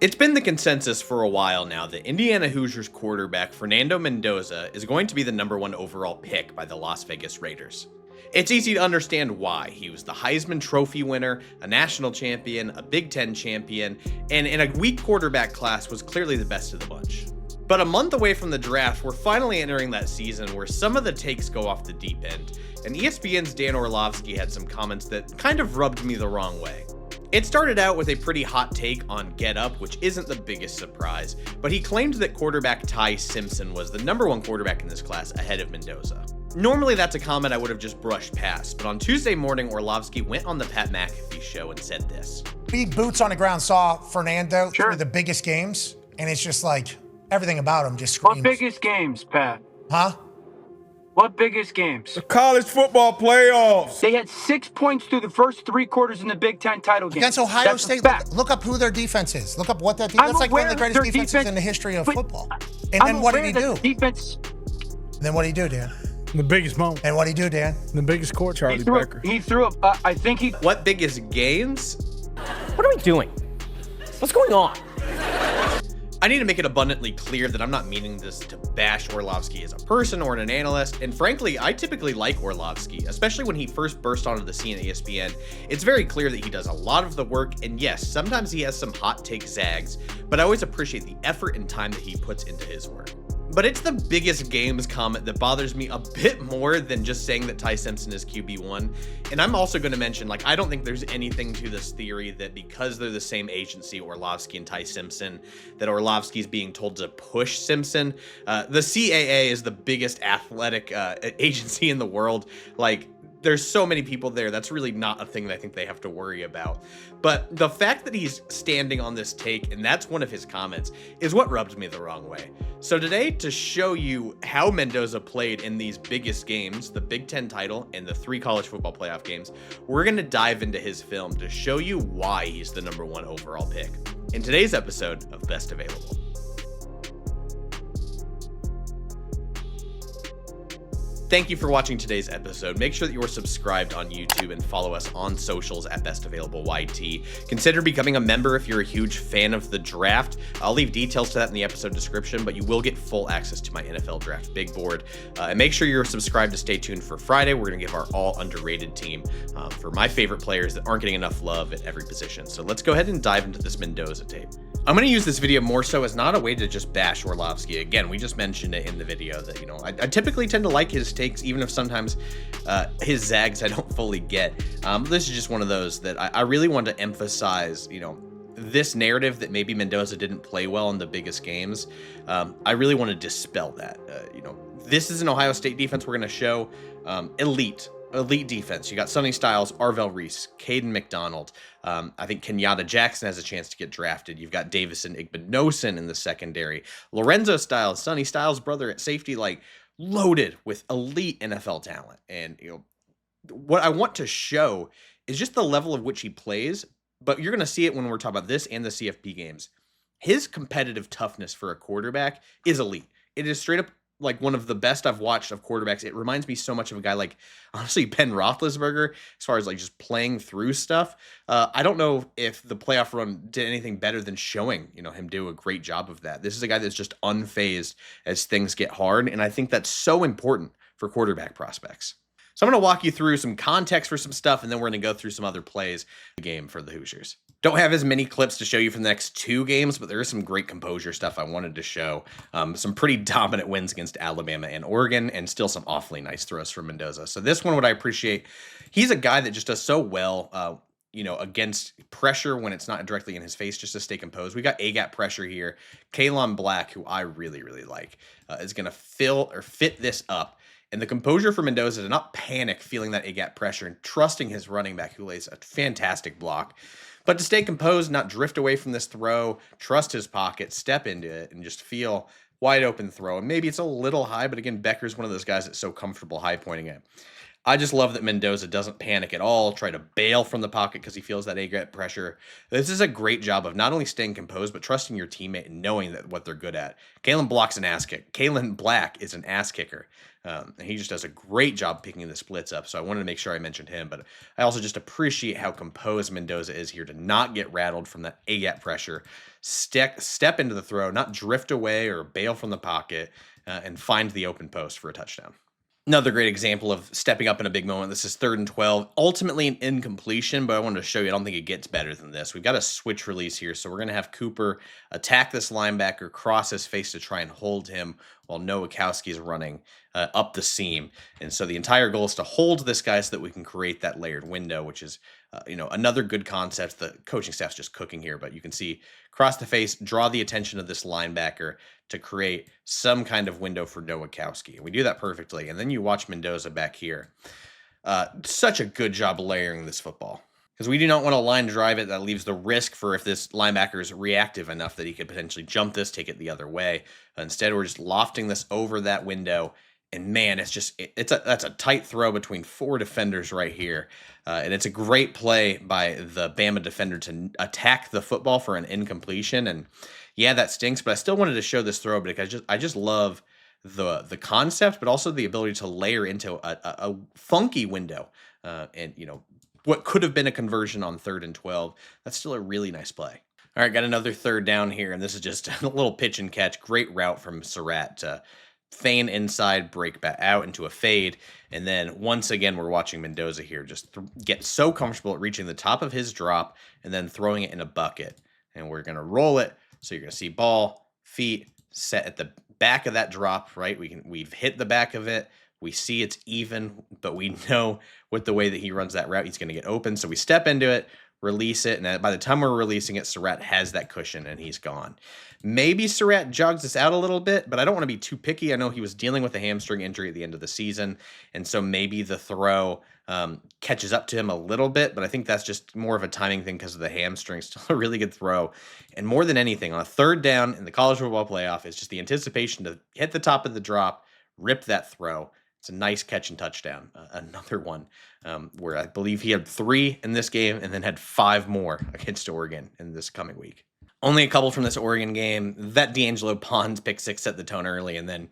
It's been the consensus for a while now that Indiana Hoosiers quarterback Fernando Mendoza is going to be the #1 overall pick by the Las Vegas Raiders. It's easy to understand why. He was the Heisman Trophy winner, a national champion, a Big Ten champion, and in a weak quarterback class was clearly the best of the bunch. But a month away from the draft, we're finally entering that season where some of the takes go off the deep end, and ESPN's Dan Orlovsky had some comments that kind of rubbed me the wrong way. It started out with a pretty hot take on Get Up, which isn't the biggest surprise, but he claimed that quarterback Ty Simpson was the #1 quarterback in this class ahead of Mendoza. Normally that's a comment I would have just brushed past, but on Tuesday morning, Orlovsky went on the Pat McAfee show and said this. We boots on the ground saw Fernando through the biggest games, and it's just like everything about him just screams. What biggest games, Pat? Huh? What biggest games? The college football playoffs. They had 6 points through the first 3 quarters in the Big Ten title game. Against Ohio State, look up who their defense is. Look up what that defense is. That's like one of the greatest defenses in the history of football. And then what did he do? Defense. Then what did he do, Dan? The biggest moment. And what did he do, Dan? The biggest court, Charlie Becker. He threw up. I think he. What biggest games? What are we doing? What's going on? I need to make it abundantly clear that I'm not meaning this to bash Orlovsky as a person or an analyst, and frankly, I typically like Orlovsky, especially when he first burst onto the scene at ESPN. It's very clear that he does a lot of the work, and yes, sometimes he has some hot take zags, but I always appreciate the effort and time that he puts into his work. But it's the biggest games comment that bothers me a bit more than just saying that Ty Simpson is QB1. And I'm also going to mention, I don't think there's anything to this theory that because they're the same agency, Orlovsky and Ty Simpson, that Orlovsky's being told to push Simpson. The CAA is the biggest athletic agency in the world. There's so many people there. That's really not a thing that I think they have to worry about. But the fact that he's standing on this take, and that's one of his comments, is what rubbed me the wrong way. So today, to show you how Mendoza played in these biggest games, the Big Ten title and the 3 college football playoff games, we're going to dive into his film to show you why he's the #1 overall pick in today's episode of Best Available. Thank you for watching today's episode. Make sure that you are subscribed on YouTube and follow us on socials at BestAvailableYT. Consider becoming a member if you're a huge fan of the draft. I'll leave details to that in the episode description, but you will get full access to my NFL Draft Big Board. And make sure you're subscribed to stay tuned for Friday. We're going to give our all underrated team for my favorite players that aren't getting enough love at every position. So let's go ahead and dive into this Mendoza tape. I'm going to use this video more so as not a way to just bash Orlovsky. Again, we just mentioned it in the video that, I typically tend to like his takes, even if sometimes his zags I don't fully get. This is just one of those that I really want to emphasize, this narrative that maybe Mendoza didn't play well in the biggest games. I really want to dispel that. This is an Ohio State defense we're going to show. Elite defense. You got Sonny Styles, Arvell Reese, Caden McDonald. I think Kenyatta Jackson has a chance to get drafted. You've got Davison Igbinosun in the secondary. Lorenzo Styles, Sonny Styles' brother at safety, loaded with elite NFL talent. And, what I want to show is just the level of which he plays, but you're going to see it when we're talking about this and the CFP games. His competitive toughness for a quarterback is elite. It is straight up one of the best I've watched of quarterbacks. It reminds me so much of a guy like, honestly, Ben Roethlisberger, as far as just playing through stuff. I don't know if the playoff run did anything better than showing, him do a great job of that. This is a guy that's just unfazed as things get hard, and I think that's so important for quarterback prospects. So I'm going to walk you through some context for some stuff, and then we're going to go through some other plays in the game for the Hoosiers. Don't have as many clips to show you from the next 2 games, but there is some great composure stuff I wanted to show. Some pretty dominant wins against Alabama and Oregon, and still some awfully nice throws from Mendoza. So this one, what I appreciate, he's a guy that just does so well, against pressure when it's not directly in his face, just to stay composed. We got A-gap pressure here. Kalon Black, who I really, really like, is going to fit this up. And the composure for Mendoza to not panic feeling that A-gap pressure and trusting his running back, who lays a fantastic block, but to stay composed, not drift away from this throw, trust his pocket, step into it, and just feel wide open throw. And maybe it's a little high, but again, Becker's one of those guys that's so comfortable high pointing it. I just love that Mendoza doesn't panic at all, try to bail from the pocket because he feels that A-gap pressure. This is a great job of not only staying composed, but trusting your teammate and knowing that what they're good at. Kalen Black is an ass kicker. And he just does a great job picking the splits up. So I wanted to make sure I mentioned him, but I also just appreciate how composed Mendoza is here to not get rattled from that A-gap pressure, step into the throw, not drift away or bail from the pocket, and find the open post for a touchdown. Another great example of stepping up in a big moment. This is 3rd and 12. Ultimately an incompletion, but I wanted to show you I don't think it gets better than this. We've got a switch release here, so we're going to have Cooper attack this linebacker, cross his face to try and hold him while Nowakowski is running up the seam. And so the entire goal is to hold this guy so that we can create that layered window, which is another good concept. The coaching staff's just cooking here, but you can see cross the face, draw the attention of this linebacker to create some kind of window for Nowakowski. And we do that perfectly. And then you watch Mendoza back here. Such a good job layering this football. Because we do not want to line drive it. That leaves the risk for if this linebacker is reactive enough that he could potentially jump this, take it the other way. Instead, we're just lofting this over that window. And man, that's a tight throw between 4 defenders right here. And it's a great play by the Bama defender to attack the football for an incompletion. And yeah, that stinks, but I still wanted to show this throw because I just love the concept, but also the ability to layer into a funky window. And what could have been a conversion on 3rd and 12. That's still a really nice play. All right, got another 3rd down here, and this is just a little pitch and catch. Great route from Surratt to feign inside, break back out into a fade, and then once again we're watching Mendoza here just get so comfortable at reaching the top of his drop and then throwing it in a bucket. And we're going to roll it, so you're going to see ball, feet, set at the back of that drop, right? We've hit the back of it. We see it's even, but we know with the way that he runs that route, he's going to get open. So we step into it, release it, and by the time we're releasing it, Surratt has that cushion and he's gone. Maybe Surratt jogs us out a little bit, but I don't want to be too picky. I know he was dealing with a hamstring injury at the end of the season, and so maybe the throw catches up to him a little bit, but I think that's just more of a timing thing because of the hamstring. Still a really good throw. And more than anything, on a 3rd down in the college football playoff, it's just the anticipation to hit the top of the drop, rip that throw. It's a nice catch and touchdown. Another one where I believe he had 3 in this game and then had 5 more against Oregon in this coming week. Only a couple from this Oregon game. That D'Angelo Pons pick 6 set the tone early, and then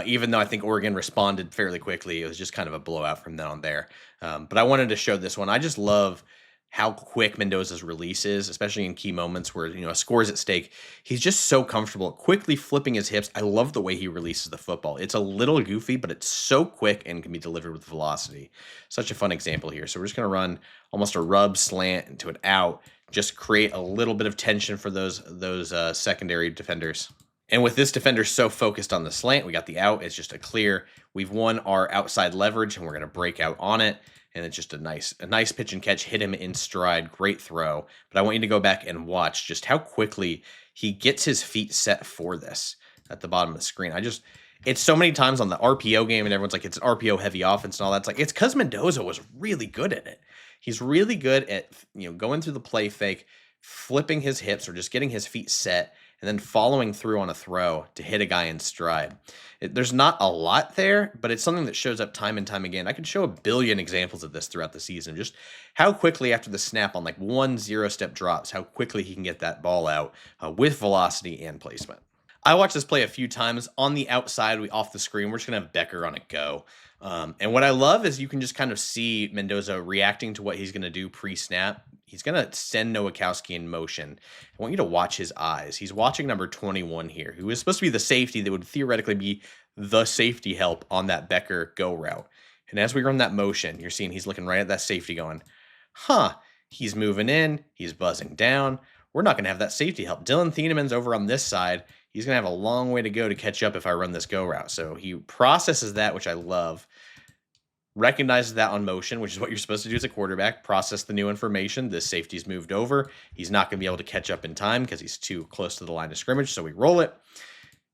even though I think Oregon responded fairly quickly, it was just kind of a blowout from then on there. But I wanted to show this one. I just love how quick Mendoza's release is, especially in key moments where, a score is at stake. He's just so comfortable at quickly flipping his hips. I love the way he releases the football. It's a little goofy, but it's so quick and can be delivered with velocity. Such a fun example here. So we're just going to run almost a rub slant into an out, just create a little bit of tension for those secondary defenders. And with this defender so focused on the slant, we got the out. It's just a clear. We've won our outside leverage, and we're going to break out on it. And it's just a nice pitch and catch, hit him in stride, great throw. But I want you to go back and watch just how quickly he gets his feet set for this at the bottom of the screen. It's so many times on the RPO game, and everyone's like, it's an RPO heavy offense and all that. It's like, it's because Mendoza was really good at it. He's really good at, going through the play fake, flipping his hips or just getting his feet set, and then following through on a throw to hit a guy in stride. There's not a lot there, but it's something that shows up time and time again. I could show a billion examples of this throughout the season. Just how quickly after the snap on 1 0-step drops, how quickly he can get that ball out with velocity and placement. I watched this play a few times. On the outside, off the screen, we're just going to have Becker on a go. And what I love is you can just kind of see Mendoza reacting to what he's going to do pre-snap. He's going to send Nowakowski in motion. I want you to watch his eyes. He's watching number 21 here, who is supposed to be the safety that would theoretically be the safety help on that Becker go route. And as we run that motion, you're seeing he's looking right at that safety going, he's moving in, he's buzzing down. We're not going to have that safety help. Dylan Thienemann's over on this side. He's going to have a long way to go to catch up if I run this go route. So he processes that, which I love. Recognizes that on motion, which is what you're supposed to do as a quarterback. Process the new information. This safety's moved over. He's not going to be able to catch up in time because he's too close to the line of scrimmage. So we roll it.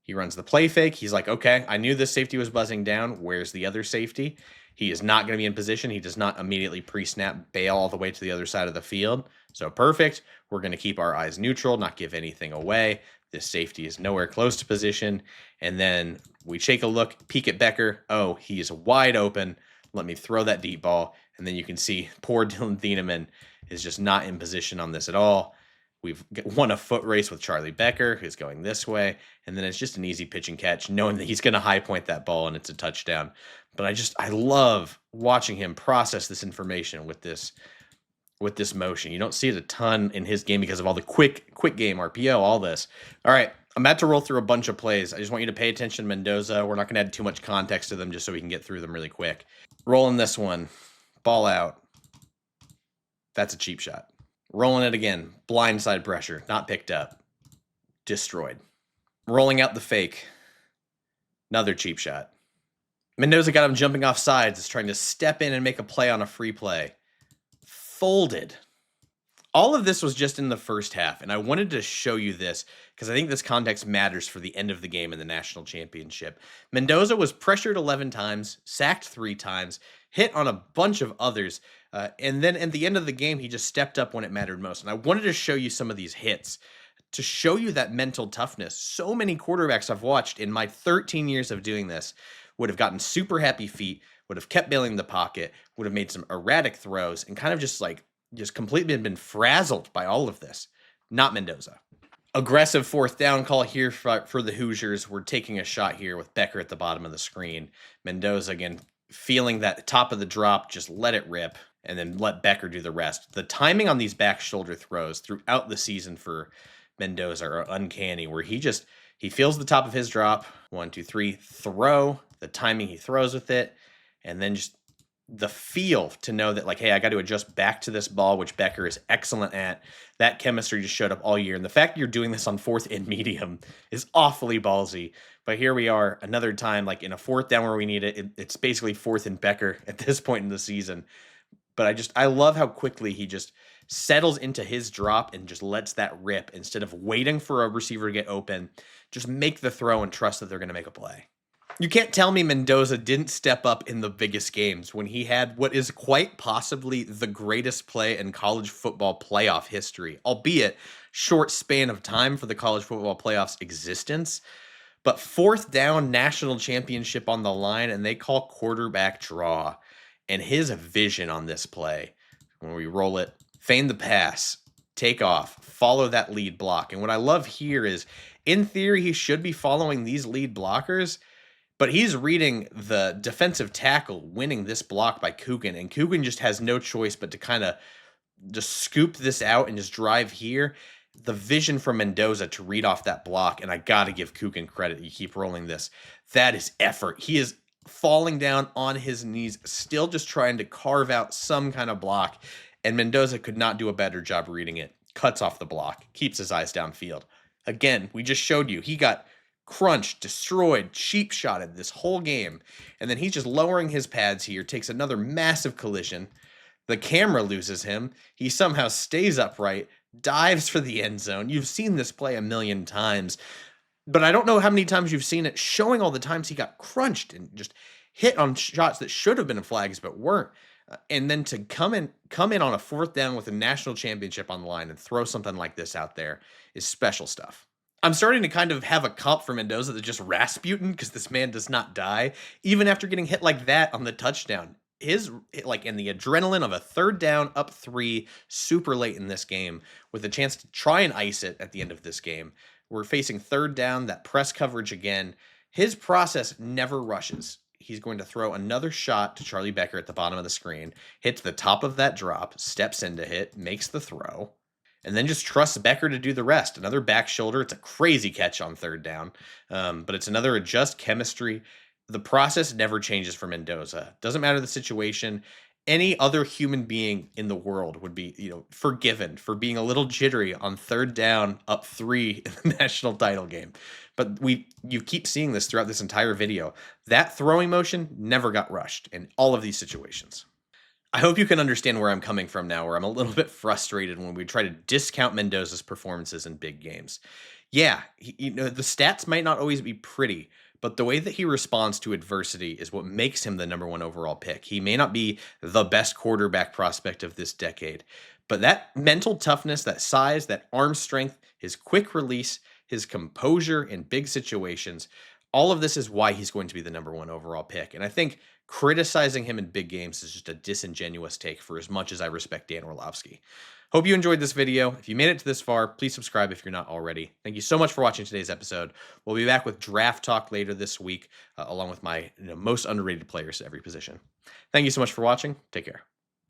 He runs the play fake. He's like, okay, I knew this safety was buzzing down. Where's the other safety? He is not going to be in position. He does not immediately pre-snap bail all the way to the other side of the field. So perfect. We're going to keep our eyes neutral, not give anything away. This safety is nowhere close to position. And then we take a look, peek at Becker. Oh, he is wide open. let me throw that deep ball. And then you can see poor Dylan Thieneman is just not in position on this at all. We've won a foot race with Charlie Becker, who's going this way. And then it's just an easy pitch and catch, knowing that he's going to high point that ball and it's a touchdown. But I love watching him process this information with this motion. You don't see it a ton in his game because of all the quick game, RPO, all this. All right, I'm about to roll through a bunch of plays. I just want you to pay attention to Mendoza. We're not going to add too much context to them just so we can get through them really quick. Rolling this one. Ball out. That's a cheap shot. Rolling it again. Blindside pressure. Not picked up. Destroyed. Rolling out the fake. Another cheap shot. Mendoza got him jumping off sides. Is trying to step in and make a play on a free play. Folded. All of this was just in the first half, and I wanted to show you this because I think this context matters for the end of the game in the national championship. Mendoza was pressured 11 times, sacked 3 times, hit on a bunch of others, and then at the end of the game, he just stepped up when it mattered most. And I wanted to show you some of these hits to show you that mental toughness. So many quarterbacks I've watched in my 13 years of doing this would have gotten super happy feet, would have kept bailing the pocket, would have made some erratic throws, and kind of just completely been frazzled by all of this. Not Mendoza. Aggressive fourth down call here for the Hoosiers. We're taking a shot here with Becker at the bottom of the screen. Mendoza, again, feeling that top of the drop, just let it rip, and then let Becker do the rest. The timing on these back shoulder throws throughout the season for Mendoza are uncanny, where he feels the top of his drop. 1, 2, 3, throw. The timing he throws with it, and then just the feel to know that, like, hey, I got to adjust back to this ball, which Becker is excellent at. That chemistry just showed up all year. And the fact you're doing this on 4th and medium is awfully ballsy. But here we are another time, like in a 4th down where we need it. It's basically 4th and Becker at this point in the season. But I love how quickly he just settles into his drop and just lets that rip instead of waiting for a receiver to get open. Just make the throw and trust that they're going to make a play. You can't tell me Mendoza didn't step up in the biggest games when he had what is quite possibly the greatest play in college football playoff history, albeit short span of time for the college football playoffs existence. But 4th down, national championship on the line, and they call quarterback draw. And his vision on this play, when we roll it, feign the pass, take off, follow that lead block. And what I love here is, in theory, he should be following these lead blockers, but he's reading the defensive tackle winning this block by Coogan, and Coogan just has no choice but to kind of just scoop this out and just drive here. The vision from Mendoza to read off that block, and I got to give Coogan credit. You keep rolling this. That is effort. He is falling down on his knees, still just trying to carve out some kind of block, and Mendoza could not do a better job reading it. Cuts off the block, keeps his eyes downfield. Again, we just showed you, he got crunched, destroyed, cheap shotted this whole game. And then he's just lowering his pads here, takes another massive collision. The camera loses him. He somehow stays upright, dives for the end zone. You've seen this play a million times, but I don't know how many times you've seen it showing all the times he got crunched and just hit on shots that should have been flags but weren't. And then to come in on a 4th down with a national championship on the line and throw something like this out there is special stuff. I'm starting to kind of have a comp for Mendoza that's just Rasputin, because this man does not die, even after getting hit like that on the touchdown. His, like, in the adrenaline of a 3rd down, up 3, super late in this game, with a chance to try and ice it at the end of this game. We're facing 3rd down, that press coverage again. His process never rushes. He's going to throw another shot to Charlie Becker at the bottom of the screen, hits the top of that drop, steps into hit, makes the throw, and then just trusts Becker to do the rest. Another back shoulder. It's a crazy catch on 3rd down, but it's another adjust chemistry. The process never changes for Mendoza. Doesn't matter the situation. Any other human being in the world would be, forgiven for being a little jittery on 3rd down, up 3 in the national title game. But you keep seeing this throughout this entire video. That throwing motion never got rushed in all of these situations. I hope you can understand where I'm coming from now, where I'm a little bit frustrated when we try to discount Mendoza's performances in big games. Yeah, the stats might not always be pretty, but the way that he responds to adversity is what makes him the #1 overall pick. He may not be the best quarterback prospect of this decade, but that mental toughness, that size, that arm strength, his quick release, his composure in big situations all of this is why he's going to be the number 1 overall pick. And I think criticizing him in big games is just a disingenuous take for as much as I respect Dan Orlovsky. Hope you enjoyed this video. If you made it to this far, please subscribe if you're not already. Thank you so much for watching today's episode. We'll be back with draft talk later this week, along with my most underrated players at every position. Thank you so much for watching. Take care.